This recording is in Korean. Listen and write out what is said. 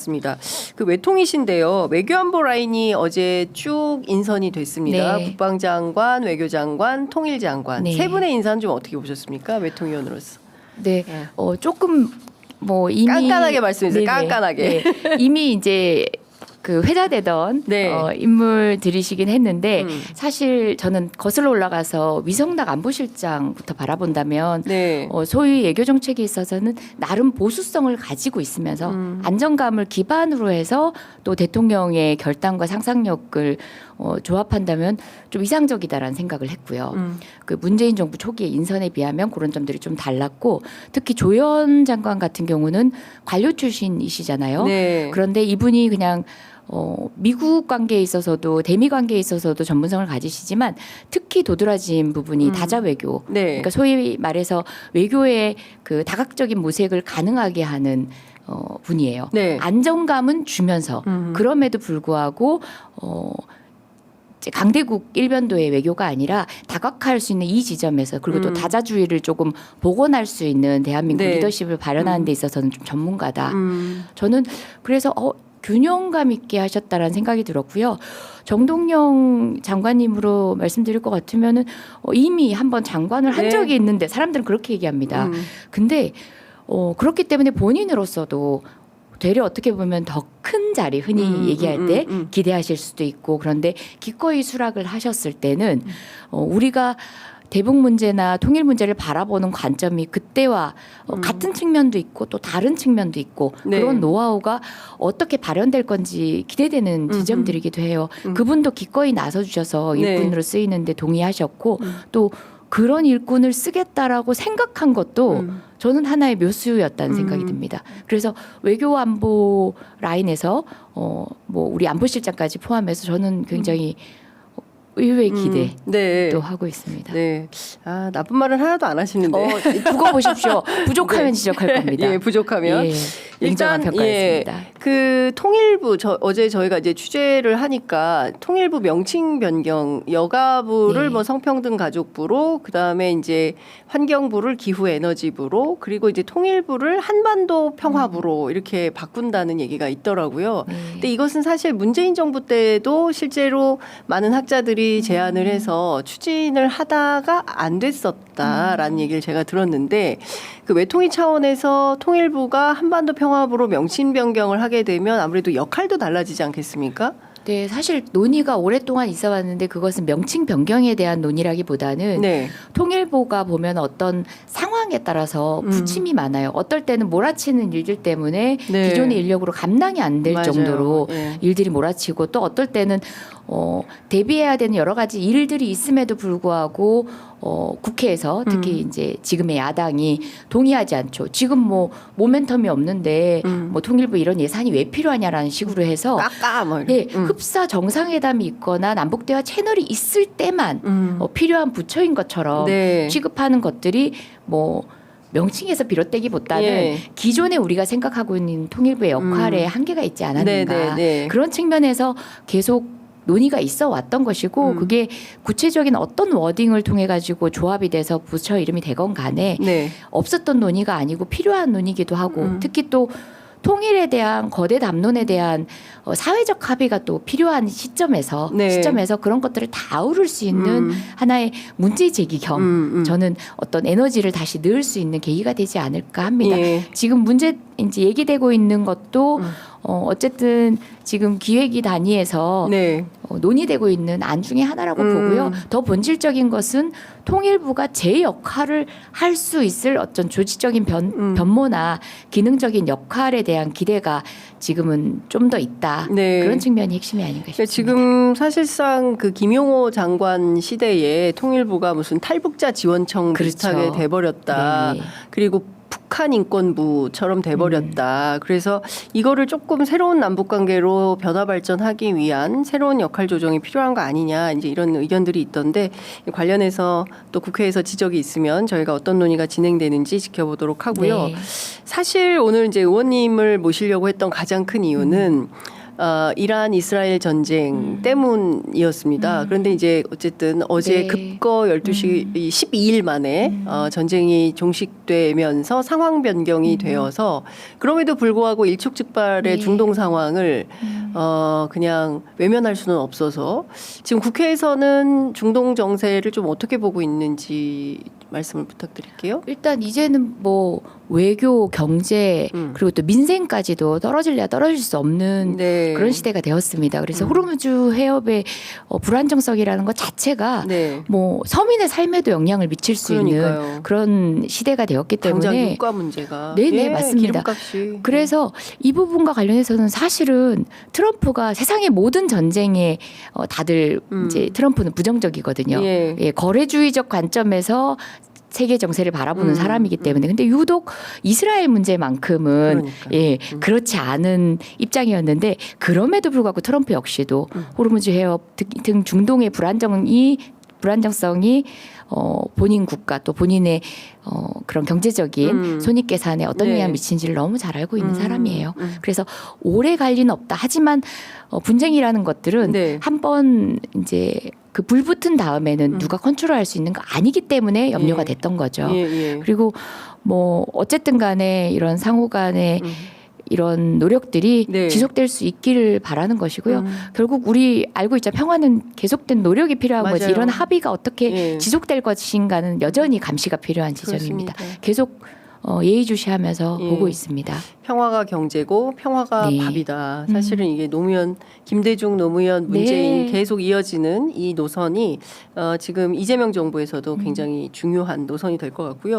맞습니다. 그 외통이신데요. 외교안보 라인이 어제 쭉 인선이 됐습니다. 네. 국방장관, 외교장관, 통일장관 네. 세 분의 인사는 좀 어떻게 보셨습니까? 외통위원으로서. 네, 네. 조금 뭐 이미 깐깐하게 말씀해주세요. 네네. 깐깐하게. 네. 이미 이제 그 회자되던 네. 인물들이시긴 했는데 음. 사실 저는 거슬러 올라가서 위성락 안보실장부터 바라본다면 네. 소위 외교 정책에 있어서는 나름 보수성을 가지고 있으면서 안정감을 기반으로 해서 또 대통령의 결단과 상상력을 조합한다면 좀 이상적이다라는 생각을 했고요. 그 문재인 정부 초기에 인선에 비하면 그런 점들이 좀 달랐고 특히 조현 장관 같은 경우는 관료 출신이시잖아요. 네. 그런데 이분이 그냥 미국 관계에 있어서도 대미 관계에 있어서도 전문성을 가지시지만 특히 도드라진 부분이 다자 외교. 네. 그러니까 소위 말해서 외교의 그 다각적인 모색을 가능하게 하는 분이에요. 네. 안정감은 주면서 그럼에도 불구하고 이제 강대국 일변도의 외교가 아니라 다각화할 수 있는 이 지점에서 그리고 또 다자주의를 조금 복원할 수 있는 대한민국 네. 리더십을 발현하는 데 있어서는 좀 전문가다. 저는 그래서 균형감 있게 하셨다라는 생각이 들었고요. 정동영 장관님으로 말씀드릴 것 같으면은 이미 한번 장관을 한 네. 적이 있는데 사람들은 그렇게 얘기합니다. 근데 그렇기 때문에 본인으로서도 되려 어떻게 보면 더 큰 자리 흔히 얘기할 때 기대하실 수도 있고 그런데 기꺼이 수락을 하셨을 때는 우리가 대북 문제나 통일 문제를 바라보는 관점이 그때와 같은 측면도 있고 또 다른 측면도 있고 네. 그런 노하우가 어떻게 발현될 건지 기대되는 지점들이기도 해요. 그분도 기꺼이 나서주셔서 네. 일꾼으로 쓰이는데 동의하셨고 또 그런 일꾼을 쓰겠다라고 생각한 것도 저는 하나의 묘수였다는 생각이 듭니다. 그래서 외교 안보 라인에서 뭐 우리 안보실장까지 포함해서 저는 굉장히 의외의 기대도 네. 하고 있습니다. 네. 아, 나쁜 말은 하나도 안 하시는데. 두고 보십시오. 부족하면 네. 지적할 겁니다. 예, 부족하면. 예, 냉정한 평가였습니다. 그 통일부 어제 저희가 이제 취재를 하니까 통일부 명칭 변경 여가부를 네. 뭐 성평등 가족부로 그다음에 이제 환경부를 기후에너지부로 그리고 이제 통일부를 한반도 평화부로 이렇게 바꾼다는 얘기가 있더라고요. 네. 근데 이것은 사실 문재인 정부 때도 실제로 많은 학자들이 제안을 해서 추진을 하다가 안 됐었다라는 얘기를 제가 들었는데 그 외통위 차원에서 통일부가 한반도 평화부로 명칭 변경을 하게 되면 아무래도 역할도 달라지지 않겠습니까? 네, 사실 논의가 오랫동안 있어 왔는데 그것은 명칭 변경에 대한 논의라기보다는 네. 통일부가 보면 어떤 상황에 따라서 부침이 많아요. 어떨 때는 몰아치는 일들 때문에 네. 기존의 인력으로 감당이 안 될 맞아요. 정도로 예. 일들이 몰아치고 또 어떨 때는 대비해야 되는 여러 가지 일들이 있음에도 불구하고 국회에서 특히 이제 지금의 야당이 동의하지 않죠. 지금 뭐 모멘텀이 없는데 뭐 통일부 이런 예산이 왜 필요하냐라는 식으로 해서 깎아 뭐 네, 이런. 흡사 정상회담이 있거나 남북대화 채널이 있을 때만 필요한 부처인 것처럼 네. 취급하는 것들이 뭐 명칭에서 비롯되기보다는 예. 기존에 우리가 생각하고 있는 통일부의 역할에 한계가 있지 않았는가 네, 네, 네. 그런 측면에서 계속 논의가 있어 왔던 것이고 그게 구체적인 어떤 워딩을 통해 가지고 조합이 돼서 부처 이름이 되건 간에 네. 없었던 논의가 아니고 필요한 논의기도 하고 특히 또 통일에 대한 거대 담론에 대한 사회적 합의가 또 필요한 시점에서 네. 그런 것들을 다 아우를 수 있는 하나의 문제 제기 겸 저는 어떤 에너지를 다시 넣을 수 있는 계기가 되지 않을까 합니다. 예. 지금 문제 이제 얘기되고 있는 것도 어쨌든 지금 기획위 단위에서 네. 논의되고 있는 안 중에 하나라고 보고요. 더 본질적인 것은 통일부가 제 역할을 할 수 있을 어떤 조직적인 변모나 기능적인 역할에 대한 기대가 지금은 좀 더 있다. 네. 그런 측면이 핵심이 아닌가 그러니까 싶습니다. 지금 사실상 그 김용호 장관 시대에 통일부가 무슨 탈북자 지원청 그렇죠. 비슷하게 돼버렸다. 네. 그리고 북한 인권부처럼 돼버렸다. 그래서 이거를 조금 새로운 남북 관계로 변화 발전하기 위한 새로운 역할 조정이 필요한 거 아니냐 이제 이런 의견들이 있던데 관련해서 또 국회에서 지적이 있으면 저희가 어떤 논의가 진행되는지 지켜보도록 하고요. 네. 사실 오늘 이제 의원님을 모시려고 했던 가장 큰 이유는 이란 이스라엘 전쟁 때문이었습니다. 그런데 이제 어쨌든 어제 네. 급거 12시 12일 만에 전쟁이 종식되면서 상황 변경이 되어서 그럼에도 불구하고 일촉즉발의 네. 중동 상황을 그냥 외면할 수는 없어서 지금 국회에서는 중동 정세를 좀 어떻게 보고 있는지 말씀을 부탁드릴게요. 일단 이제는 뭐 외교, 경제 그리고 또 민생까지도 떨어질래야 떨어질 수 없는 네. 그런 시대가 되었습니다. 그래서 호르무즈 해협의 불안정성이라는 것 자체가 네. 뭐 서민의 삶에도 영향을 미칠 수 있는 그러니까요. 그런 시대가 되었기 당장 때문에 유가 문제가 네네, 맞습니다. 기름값이 그래서 이 부분과 관련해서는 사실은 트럼프가 세상의 모든 전쟁에 다들 이제 트럼프는 부정적이거든요. 예. 예, 거래주의적 관점에서 세계 정세를 바라보는 사람이기 때문에 근데 유독 이스라엘 문제만큼은 그러니까요. 예, 그렇지 않은 입장이었는데 그럼에도 불구하고 트럼프 역시도 호르무즈 해협 등 중동의 불안정성이 본인 국가 또 본인의 그런 경제적인 손익계산에 어떤 네. 영향을 미치는지를 너무 잘 알고 있는 사람이에요. 그래서 오래 갈 리는 없다. 하지만 분쟁이라는 것들은 네. 한번 이제 그 불붙은 다음에는 누가 컨트롤할 수 있는 거 아니기 때문에 염려가 예. 됐던 거죠. 예, 예. 그리고 뭐 어쨌든 간에 이런 상호 간의 이런 노력들이 네. 지속될 수 있기를 바라는 것이고요. 결국 우리 알고 있죠. 평화는 계속된 노력이 필요한 거지. 맞아요. 이런 합의가 어떻게 예. 지속될 것인가는 여전히 감시가 필요한 지점입니다. 그렇습니다. 계속 예의주시하면서 예. 보고 있습니다. 평화가 경제고 평화가 네. 밥이다. 사실은 이게 노무현 김대중 노무현 문재인 네. 계속 이어지는 이 노선이 지금 이재명 정부에서도 굉장히 중요한 노선이 될 것 같고요.